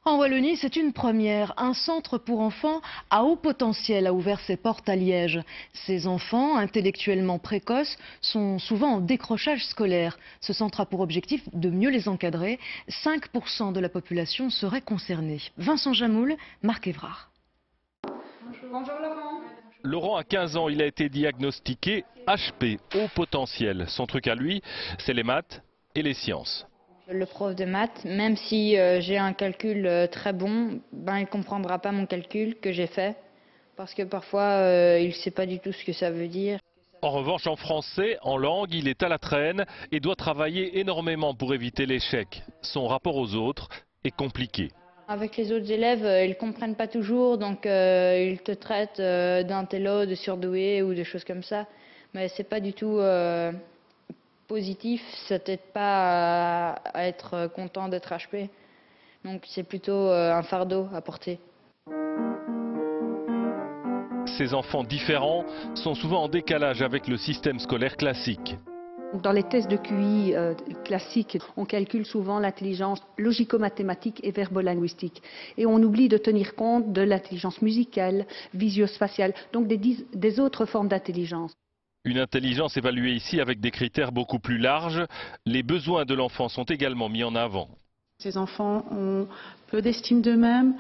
En Wallonie, c'est une première. Un centre pour enfants à haut potentiel a ouvert ses portes à Liège. Ces enfants, intellectuellement précoces, sont souvent en décrochage scolaire. Ce centre a pour objectif de mieux les encadrer. 5% de la population serait concernée. Vincent Jamoul, Marc Évrard. Bonjour Laurent. Laurent a 15 ans, il a été diagnostiqué HP, haut potentiel. Son truc à lui, c'est les maths et les sciences. Le prof de maths, même si j'ai un calcul très bon, il ne comprendra pas mon calcul que j'ai fait. Parce que parfois, il ne sait pas du tout ce que ça veut dire. En revanche, en français, en langue, il est à la traîne et doit travailler énormément pour éviter l'échec. Son rapport aux autres est compliqué. Avec les autres élèves, ils ne comprennent pas toujours, donc ils te traitent d'intello, de surdoué ou de choses comme ça. Mais ce n'est pas du tout positif, ça t'aide pas à être content d'être HP. Donc c'est plutôt un fardeau à porter. Ces enfants différents sont souvent en décalage avec le système scolaire classique. Dans les tests de QI classiques, on calcule souvent l'intelligence logico-mathématique et verbo-linguistique. Et on oublie de tenir compte de l'intelligence musicale, visio-spatiale, donc des autres formes d'intelligence. Une intelligence évaluée ici avec des critères beaucoup plus larges. Les besoins de l'enfant sont également mis en avant. Ces enfants ont peu d'estime d'eux-mêmes,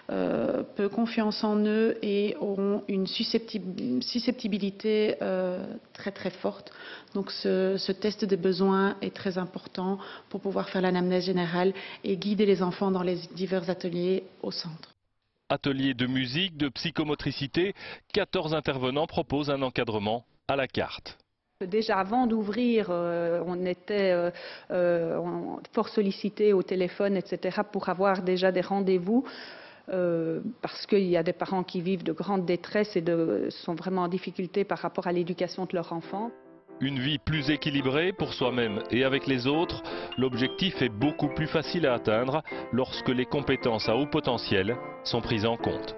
peu confiance en eux et auront une susceptibilité très très forte. Donc ce test des besoins est très important pour pouvoir faire l'anamnèse générale et guider les enfants dans les divers ateliers au centre. Ateliers de musique, de psychomotricité, 14 intervenants proposent un encadrement à la carte. Déjà avant d'ouvrir, on était fort sollicité au téléphone, etc. pour avoir déjà des rendez-vous parce qu'il y a des parents qui vivent de grandes détresses et sont vraiment en difficulté par rapport à l'éducation de leur enfant. Une vie plus équilibrée pour soi-même et avec les autres, l'objectif est beaucoup plus facile à atteindre lorsque les compétences à haut potentiel sont prises en compte.